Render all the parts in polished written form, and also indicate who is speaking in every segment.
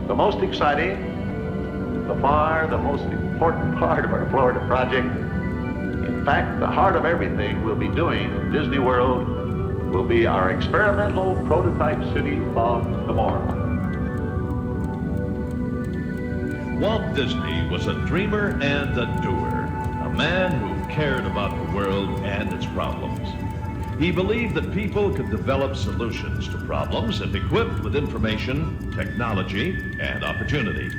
Speaker 1: The most exciting, the most important part of our Florida project, in fact, the heart of everything we'll be doing in Disney World will be our experimental prototype city of tomorrow.
Speaker 2: Walt Disney was a dreamer and a doer, a man who cared about the world and its problems. He believed that people could develop solutions to problems if equipped with information, technology, and opportunity.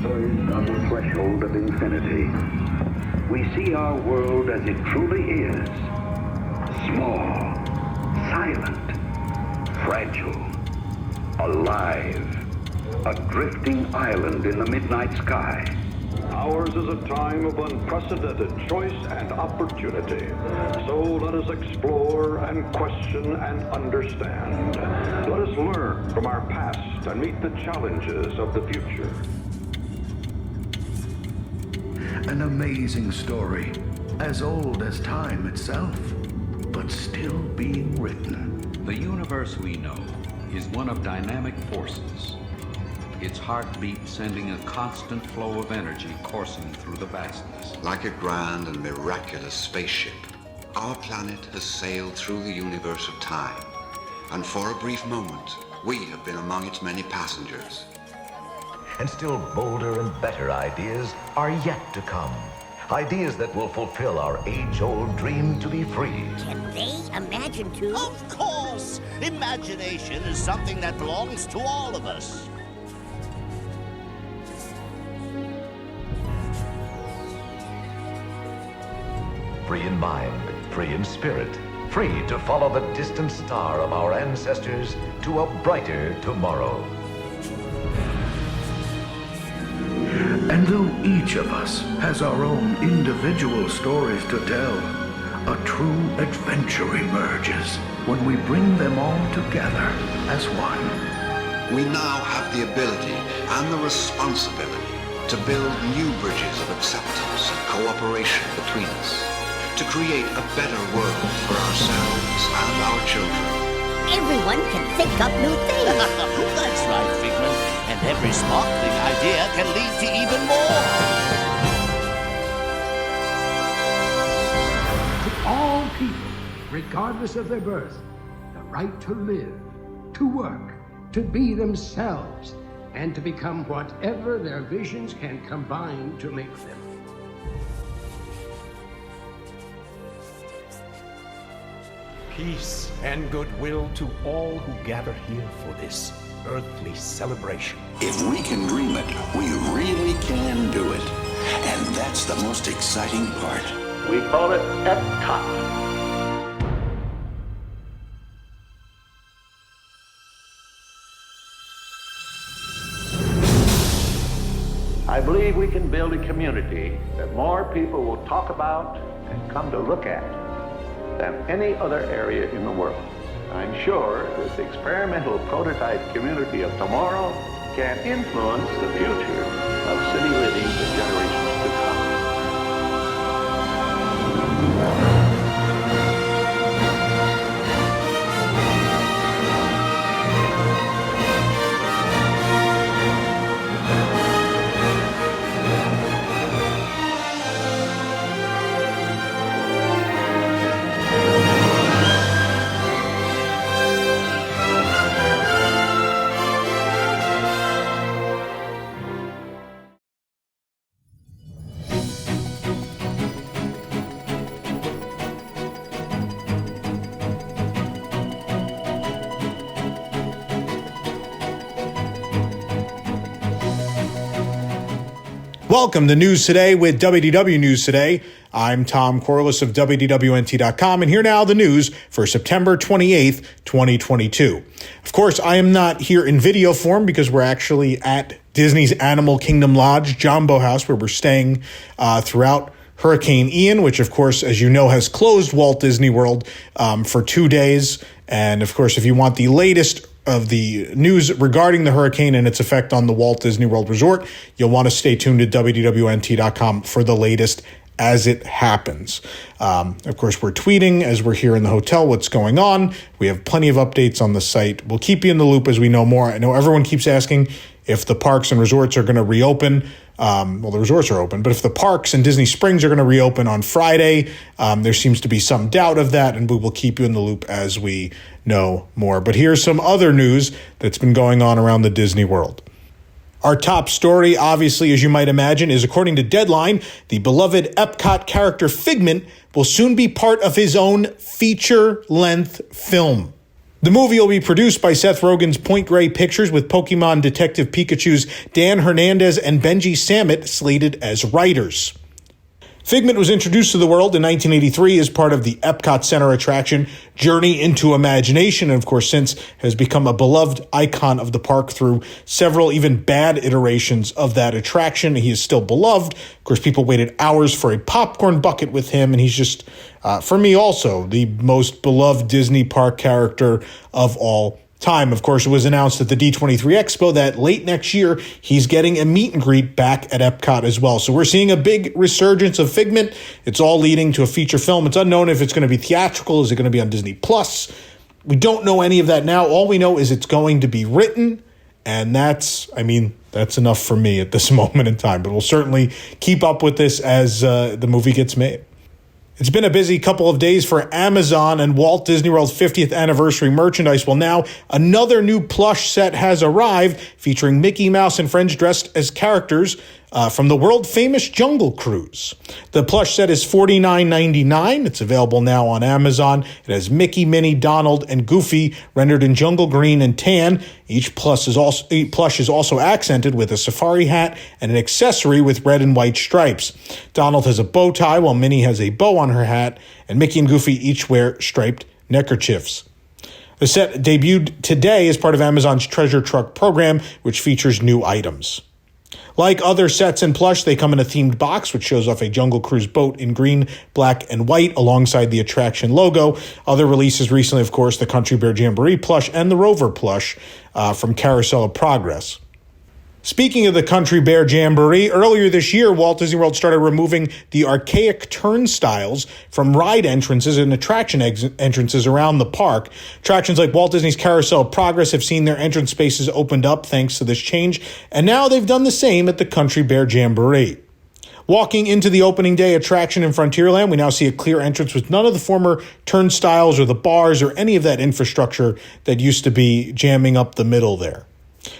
Speaker 3: Poised on the threshold of infinity, we see our world as it truly is. Small, silent, fragile, alive. A drifting island in the midnight sky.
Speaker 4: Ours is a time of unprecedented choice and opportunity. So let us explore and question and understand. Let us learn from our past and meet the challenges of the future.
Speaker 5: An amazing story, as old as time itself, but still being written.
Speaker 6: The universe we know is one of dynamic forces. Its heartbeat sending a constant flow of energy coursing through the vastness.
Speaker 7: Like a grand and miraculous spaceship, our planet has sailed through the universe of time, and for a brief moment, we have been among its many passengers.
Speaker 8: And still bolder and better ideas are yet to come. Ideas that will fulfill our age-old dream to be free.
Speaker 9: Can they imagine too?
Speaker 10: Of course! Imagination is something that belongs to all of us.
Speaker 8: Free in mind, free in spirit, free to follow the distant star of our ancestors to a brighter tomorrow.
Speaker 5: And though each of us has our own individual stories to tell, a true adventure emerges when we bring them all together as one.
Speaker 7: We now have the ability and the responsibility to build new bridges of acceptance and cooperation between us, to create a better world for ourselves and our children.
Speaker 9: Everyone can think up new things.
Speaker 10: That's right, Figment. And every sparkling idea can lead to even more.
Speaker 11: To all people, regardless of their birth, the right to live, to work, to be themselves, and to become whatever their visions can combine to make them.
Speaker 12: Peace and goodwill to all who gather here for this earthly celebration.
Speaker 3: If we can dream it, we really can do it. And that's the most exciting part.
Speaker 1: We call it Epcot. I believe we can build a community that more people will talk about and come to look at than any other area in the world. I'm sure that the experimental prototype community of tomorrow can influence the future of city living for generations to come.
Speaker 13: Welcome to News Today with WDW News Today. I'm Tom Corliss of WDWNT.com, and here now the news for September 28th, 2022. Of course, I am not here in video form because we're actually at Disney's Animal Kingdom Lodge, Jambo House, where we're staying throughout Hurricane Ian, which, of course, as you know, has closed Walt Disney World for 2 days. And, of course, if you want the latest of the news regarding the hurricane and its effect on the Walt Disney World Resort, you'll want to stay tuned to WDWNT.com for the latest as it happens. Of course, we're tweeting as we're here in the hotel what's going on. We have plenty of updates on the site. We'll keep you in the loop as we know more. I know everyone keeps asking if the parks and resorts are going to reopen. Well, the resorts are open, but if the parks and Disney Springs are going to reopen on Friday, there seems to be some doubt of that, and we will keep you in the loop as we know more. But here's some other news that's been going on around the Disney World. Our top story, obviously, as you might imagine, is according to Deadline, the beloved Epcot character Figment will soon be part of his own feature-length film. The movie will be produced by Seth Rogen's Point Grey Pictures with Pokemon Detective Pikachu's Dan Hernandez and Benji Samit slated as writers. Figment was introduced to the world in 1983 as part of the Epcot Center attraction Journey into Imagination, and of course since has become a beloved icon of the park through several even bad iterations of that attraction. He is still beloved. Of course, people waited hours for a popcorn bucket with him, and he's just, for me also, the most beloved Disney park character of all time. Of course, it was announced at the D23 Expo that late next year, he's getting a meet and greet back at Epcot as well. So we're seeing a big resurgence of Figment. It's all leading to a feature film. It's unknown if it's going to be theatrical. Is it going to be on Disney Plus? We don't know any of that now. All we know is it's going to be written, and that's enough for me at this moment in time. But we'll certainly keep up with this as the movie gets made. It's been a busy couple of days for Amazon and Walt Disney World's 50th anniversary merchandise. Well, now another new plush set has arrived featuring Mickey Mouse and friends dressed as characters from the world-famous Jungle Cruise. The plush set is $49.99. It's available now on Amazon. It has Mickey, Minnie, Donald, and Goofy rendered in jungle green and tan. Each plush is also accented with a safari hat and an accessory with red and white stripes. Donald has a bow tie while Minnie has a bow on her hat, and Mickey and Goofy each wear striped neckerchiefs. The set debuted today as part of Amazon's Treasure Truck program, which features new items. Like other sets in plush, they come in a themed box, which shows off a Jungle Cruise boat in green, black, and white alongside the attraction logo. Other releases recently, of course, the Country Bear Jamboree plush and the Rover plush from Carousel of Progress. Speaking of the Country Bear Jamboree, earlier this year, Walt Disney World started removing the archaic turnstiles from ride entrances and attraction entrances around the park. Attractions like Walt Disney's Carousel of Progress have seen their entrance spaces opened up thanks to this change, and now they've done the same at the Country Bear Jamboree. Walking into the opening day attraction in Frontierland, we now see a clear entrance with none of the former turnstiles or the bars or any of that infrastructure that used to be jamming up the middle there.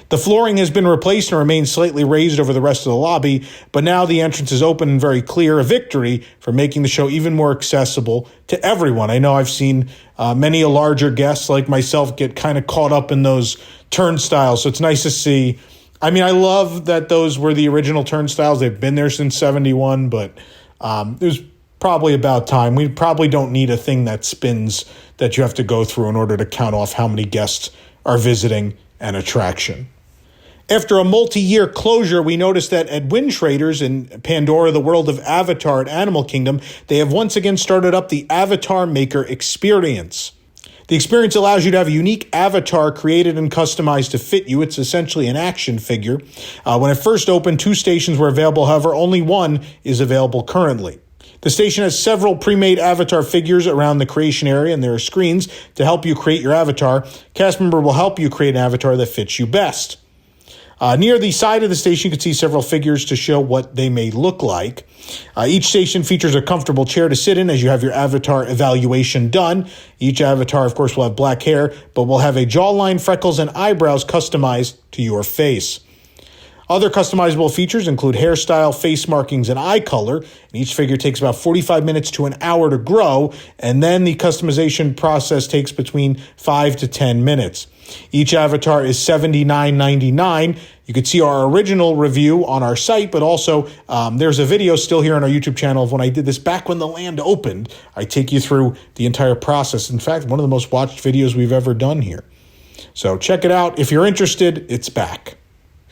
Speaker 13: The flooring has been replaced and remains slightly raised over the rest of the lobby, but now the entrance is open and very clear, a victory for making the show even more accessible to everyone. I know I've seen many a larger guests like myself get kind of caught up in those turnstiles, so it's nice to see. I mean, I love that those were the original turnstiles. They've been there since 71, but it was probably about time. We probably don't need a thing that spins that you have to go through in order to count off how many guests are visiting an attraction. After a multi-year closure, we noticed that at Wind Traders in Pandora, the world of Avatar at Animal Kingdom, they have once again started up the Avatar Maker Experience. The experience allows you to have a unique avatar created and customized to fit you. It's essentially an action figure. When it first opened, 2 stations were available. However, only 1 is available currently. The station has several pre-made avatar figures around the creation area, and there are screens to help you create your avatar. Cast member will help you create an avatar that fits you best. Near the side of the station, you can see several figures to show what they may look like. Each station features a comfortable chair to sit in as you have your avatar evaluation done. Each avatar, of course, will have black hair, but will have a jawline, freckles, and eyebrows customized to your face. Other customizable features include hairstyle, face markings, and eye color. And each figure takes about 45 minutes to an hour to grow, and then the customization process takes between 5 to 10 minutes. Each avatar is $79.99. You can see our original review on our site, but also there's a video still here on our YouTube channel of when I did this back when the land opened. I take you through the entire process. In fact, one of the most watched videos we've ever done here. So check it out. If you're interested, it's back.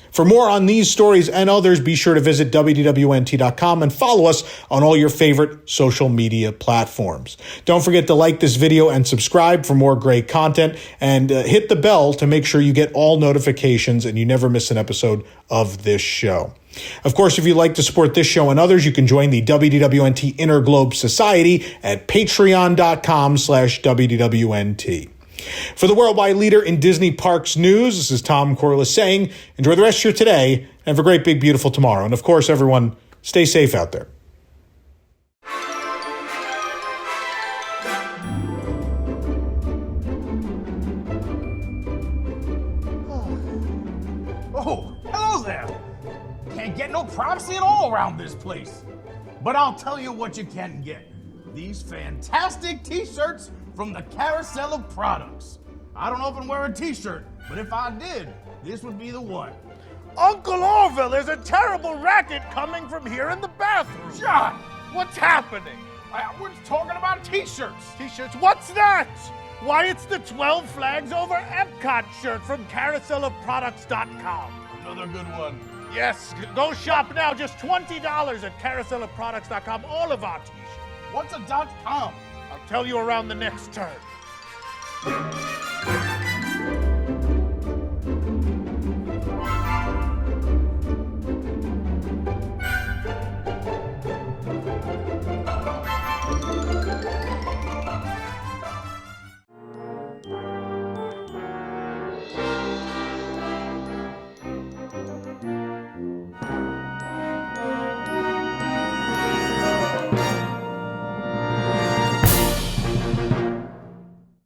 Speaker 13: For more on these stories and others, be sure to visit WDWNT.com and follow us on all your favorite social media platforms. Don't forget to like this video and subscribe for more great content, and hit the bell to make sure you get all notifications and you never miss an episode of this show. Of course, if you'd like to support this show and others, you can join the WDWNT Inner Globe Society at patreon.com/WDWNT. For the worldwide leader in Disney Parks news, this is Tom Corliss saying, enjoy the rest of your today and have a great, big, beautiful tomorrow. And of course, everyone, stay safe out there.
Speaker 14: Oh, hello there. Can't get no privacy at all around this place. But I'll tell you what you can get. These fantastic t-shirts from the Carousel of Products. I don't often wear a t-shirt, but if I did, this would be the one.
Speaker 15: Uncle Orville, there's a terrible racket coming from here in the bathroom.
Speaker 14: John!
Speaker 15: What's happening?
Speaker 14: We're talking about t-shirts.
Speaker 15: T-shirts? What's that? Why, it's the 12 Flags Over Epcot shirt from carouselofproducts.com.
Speaker 14: Another good one.
Speaker 15: Yes, go shop now. Just $20 at carouselofproducts.com. All of our t-shirts.
Speaker 14: What's a .com?
Speaker 15: I'll tell you around the next turn.